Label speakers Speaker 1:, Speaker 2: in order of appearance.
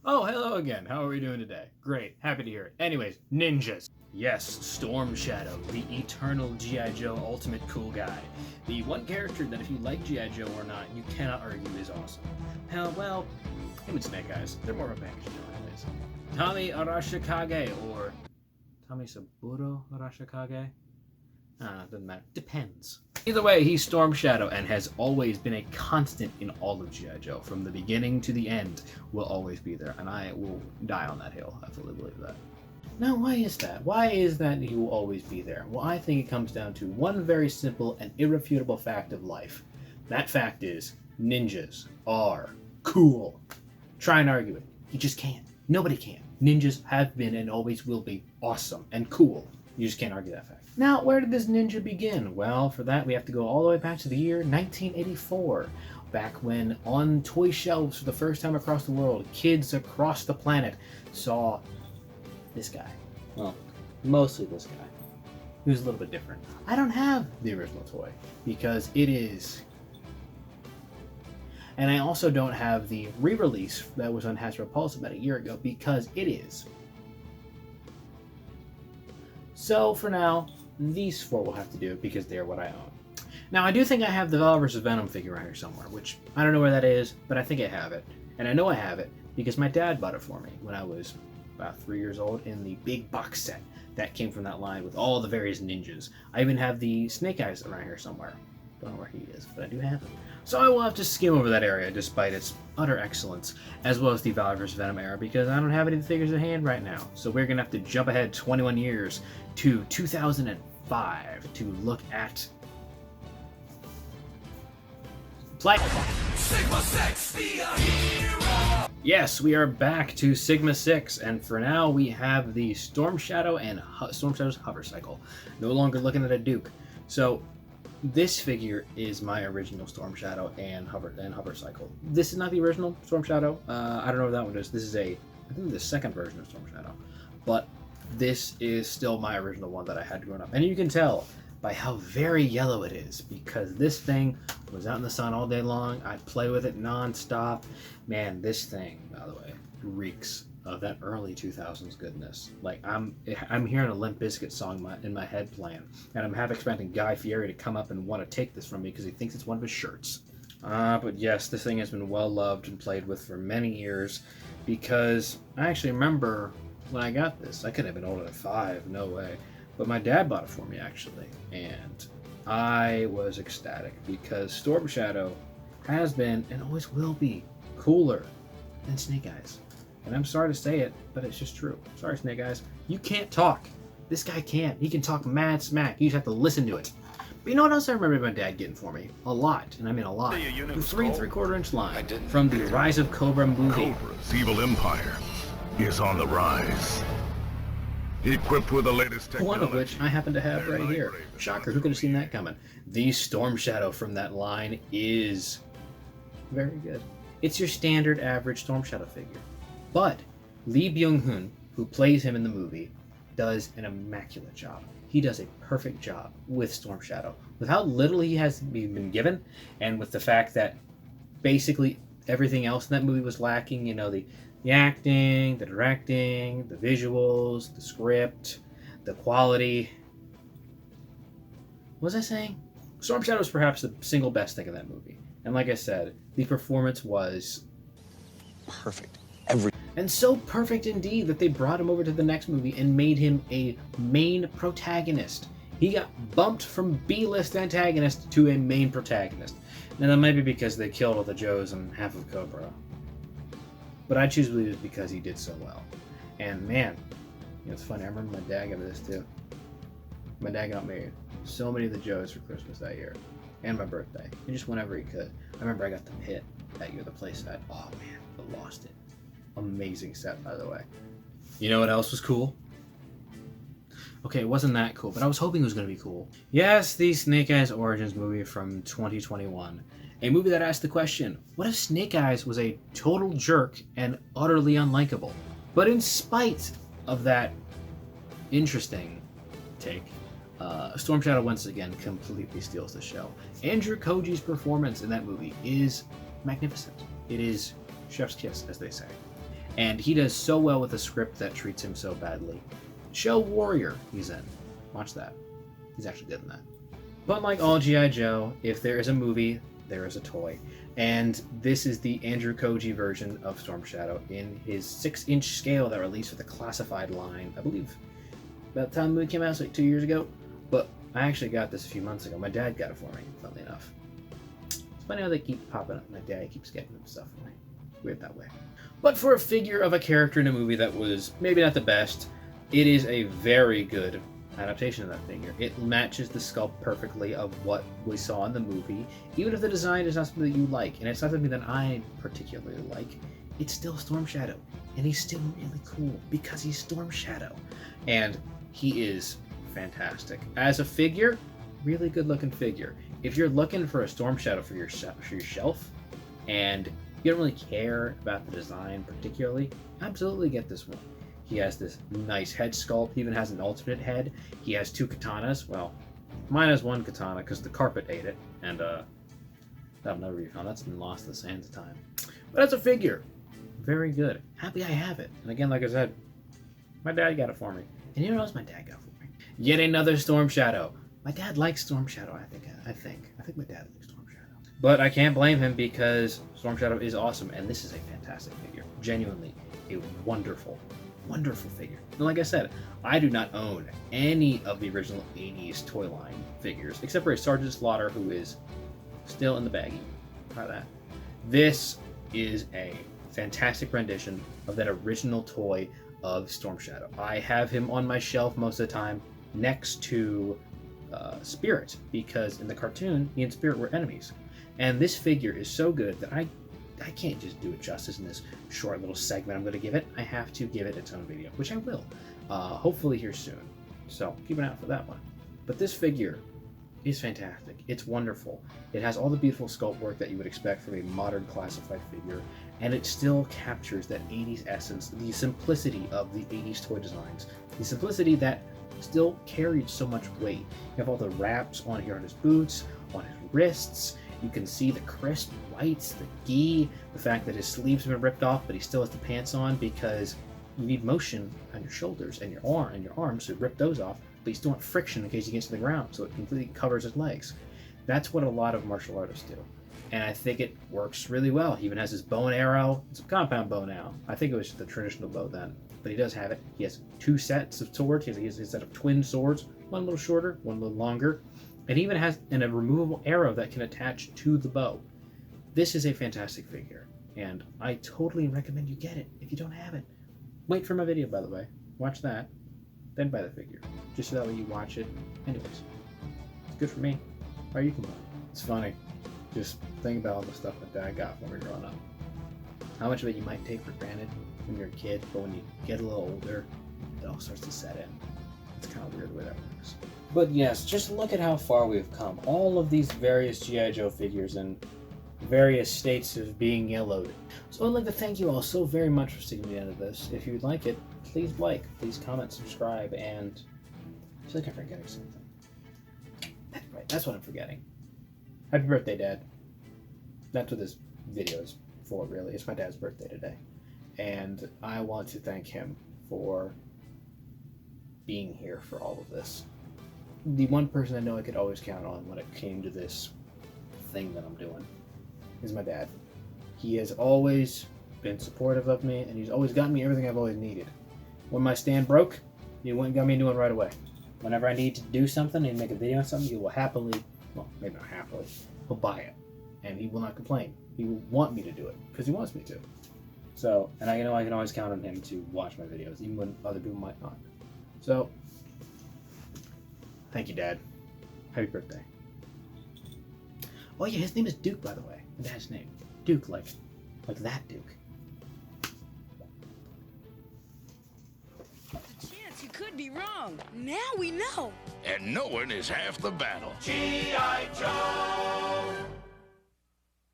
Speaker 1: Oh, hello again. How are we doing today? Great. Happy to hear it. Anyways, ninjas. Yes, Storm Shadow, the eternal G.I Joe ultimate cool guy. The one character that if you like G.I Joe or not, you cannot argue is awesome. Hell, well, him and Snake Eyes, they're more of a package deal anyways. Tommy Arashikage, or Tommy Saburo Arashikage? Doesn't matter. Depends. Either way, he's Storm Shadow and has always been a constant in all of G.I. Joe. From the beginning to the end, will always be there, and I will die on that hill. I fully believe that. Now, why is that? Why is that he will always be there? Well, I think it comes down to one very simple and irrefutable fact of life. That fact is, ninjas are cool. Try and argue it. You just can't. Nobody can. Ninjas have been and always will be awesome and cool. You just can't argue that fact. Now, where did this ninja begin? Well, for that, we have to go all the way back to the year 1984. Back when, on toy shelves for the first time across the world, kids across the planet saw this guy. Well, mostly this guy. Who's a little bit different. I don't have the original toy because it is. And I also don't have the re-release that was on Hasbro Pulse about a year ago because it is. So for now, these four will have to do it because they're what I own. Now, I do think I have the Val vs. Venom figure around here somewhere, which I don't know where that is, but I think I have it. And I know I have it because my dad bought it for me when I was about 3 years old in the big box set that came from that line with all the various ninjas. I even have the Snake Eyes around here somewhere. Don't know where he is, but I do have him. So I will have to skim over that area despite its utter excellence, as well as the Val vs. Venom era, because I don't have any of the figures at hand right now. So we're going to have to jump ahead 21 years to 2005 to look at play. Sigma 6, be a hero! Yes, we are back to Sigma 6, and for now we have the Storm Shadow and Storm Shadow's hover cycle. No longer looking at a Duke. So this figure is my original Storm Shadow and hover cycle. This is not the original Storm Shadow. I don't know what that one is. This is I think the second version of Storm Shadow, but this is still my original one that I had growing up, and you can tell by how very yellow it is because this thing was out in the sun all day long. I'd play with it non-stop. Man, this thing, by the way, reeks of that early 2000s goodness. Like, I'm hearing a Limp Bizkit song in my head playing, and I'm half expecting Guy Fieri to come up and want to take this from me because he thinks it's one of his shirts. But yes, this thing has been well loved and played with for many years because I actually remember when I got this. I couldn't have been older than 5, no way. But my dad bought it for me, actually, and I was ecstatic because Storm Shadow has been and always will be cooler than Snake Eyes. And I'm sorry to say it, but it's just true. Sorry, Snake Eyes. You can't talk. This guy can't. He can talk mad smack. You just have to listen to it. But you know what else I remember my dad getting for me? A lot, and I mean a lot. The 3 3/4 inch line from the Rise of Cobra movie.
Speaker 2: Cobra's evil empire is on the rise. Equipped with the latest technology.
Speaker 1: One of which I happen to have right here. Shocker, who could have seen that coming? The Storm Shadow from that line is very good. It's your standard average Storm Shadow figure. But Lee Byung-hun, who plays him in the movie, does an immaculate job. He does a perfect job with Storm Shadow. With how little he has been given, and with the fact that basically everything else in that movie was lacking, you know, the acting, the directing, the visuals, the script, the quality. What was I saying? Storm Shadow is perhaps the single best thing in that movie. And like I said, the performance was
Speaker 3: perfect.
Speaker 1: And so perfect indeed that they brought him over to the next movie and made him a main protagonist. He got bumped from B-list antagonist to a main protagonist. Now that might be because they killed all the Joes and half of Cobra. But I choose to believe it's because he did so well. And man, you know, it's funny, I remember my dad got this too. My dad got me so many of the Joes for Christmas that year. And my birthday. And just whenever he could. I remember I got the Pit that year, the playset. Oh man, I lost it. Amazing set, by the way. You know what else was cool? Okay, it wasn't that cool, but I was hoping it was going to be cool. Yes, the Snake Eyes Origins movie from 2021. A movie that asked the question, what if Snake Eyes was a total jerk and utterly unlikable? But in spite of that interesting take, Storm Shadow once again completely steals the show. Andrew Koji's performance in that movie is magnificent. It is chef's kiss, as they say. And he does so well with a script that treats him so badly. Show Warrior he's in. Watch that. He's actually good in that. But like all G.I. Joe, if there is a movie, there is a toy. And this is the Andrew Koji version of Storm Shadow in his 6-inch scale that released for the classified line, I believe. About the time the movie came out, so like 2 years ago. But I actually got this a few months ago. My dad got it for me, funnily enough. It's funny how they keep popping up. My dad keeps getting them stuff for me. Weird that way. But for a figure of a character in a movie that was maybe not the best, it is a very good adaptation of that figure. It matches the sculpt perfectly of what we saw in the movie, even if the design is not something that you like, and it's not something that I particularly like. It's still Storm Shadow, and he's still really cool because he's Storm Shadow, and he is fantastic as a figure. Really good looking figure. If you're looking for a Storm Shadow for your shelf, and you don't really care about the design particularly, absolutely get this one. He has this nice head sculpt. He even has an alternate head. He has 2 katanas. Well, mine has 1 katana because the carpet ate it, and that'll never be found. That's been lost to the sands of time. But as a figure, very good. Happy I have it. And again, like I said, my dad got it for me. And you know what else my dad got for me? Yet another Storm Shadow. My dad likes Storm Shadow, I think my dad likes Storm Shadow. But I can't blame him because Storm Shadow is awesome, and this is a fantastic figure. Genuinely, a wonderful figure. And like I said, I do not own any of the original 80s toy line figures, except for a Sergeant Slaughter who is still in the baggie. Try that. This is a fantastic rendition of that original toy of Storm Shadow. I have him on my shelf most of the time next to Spirit, because in the cartoon, he and Spirit were enemies. And this figure is so good that I can't just do it justice in this short little segment I'm going to give it. I have to give it its own video, which I will, hopefully here soon. So keep an eye out for that one. But this figure is fantastic. It's wonderful. It has all the beautiful sculpt work that you would expect from a modern classified figure, and it still captures that 80s essence, the simplicity of the 80s toy designs, the simplicity that still carried so much weight. You have all the wraps on here on his boots, on his wrists. You can see the crisp whites, the gi, the fact that his sleeves have been ripped off, but he still has the pants on because you need motion on your shoulders and your arms to rip those off, but you still want friction in case he gets to the ground, so it completely covers his legs. That's what a lot of martial artists do, and I think it works really well. He even has his bow and arrow. It's a compound bow now. I think it was the traditional bow then, but he does have it. He has 2 sets of swords. He has a set of twin swords, one a little shorter, one a little longer. And he even has a removable arrow that can attach to the bow. This is a fantastic figure, and I totally recommend you get it if you don't have it. Wait for my video, by the way. Watch that, then buy the figure. Just so that way you watch it. Anyways, it's good for me. Or you can buy it. It's funny. Just think about all the stuff that Dad got when we were growing up. How much of it you might take for granted when you're a kid, but when you get a little older, it all starts to set in. It's kind of weird the way that works. But yes, just look at how far we've come. All of these various G.I. Joe figures in various states of being yellowed. So I'd like to thank you all so very much for sticking to the end of this. If you'd like it, please like, please comment, subscribe, and I feel like I'm forgetting something. That's right, that's what I'm forgetting. Happy birthday, Dad. That's what this video is for, really. It's my dad's birthday today. And I want to thank him for being here for all of this. The one person I know I could always count on when it came to this thing that I'm doing is my dad. He has always been supportive of me, and he's always gotten me everything I've always needed. When my stand broke, he went and got me a new one right away. Whenever I need to do something and make a video on something, he will happily, well, maybe not happily, he'll buy it. And he will not complain. He will want me to do it, because he wants me to. So, and I know I can always count on him to watch my videos, even when other people might not. So, thank you, Dad. Happy birthday. Oh yeah, his name is Duke, by the way. My dad's name. Duke, like that Duke.
Speaker 4: There's a chance you could be wrong. Now we know.
Speaker 2: And knowing is half the battle.
Speaker 5: G.I. Joe!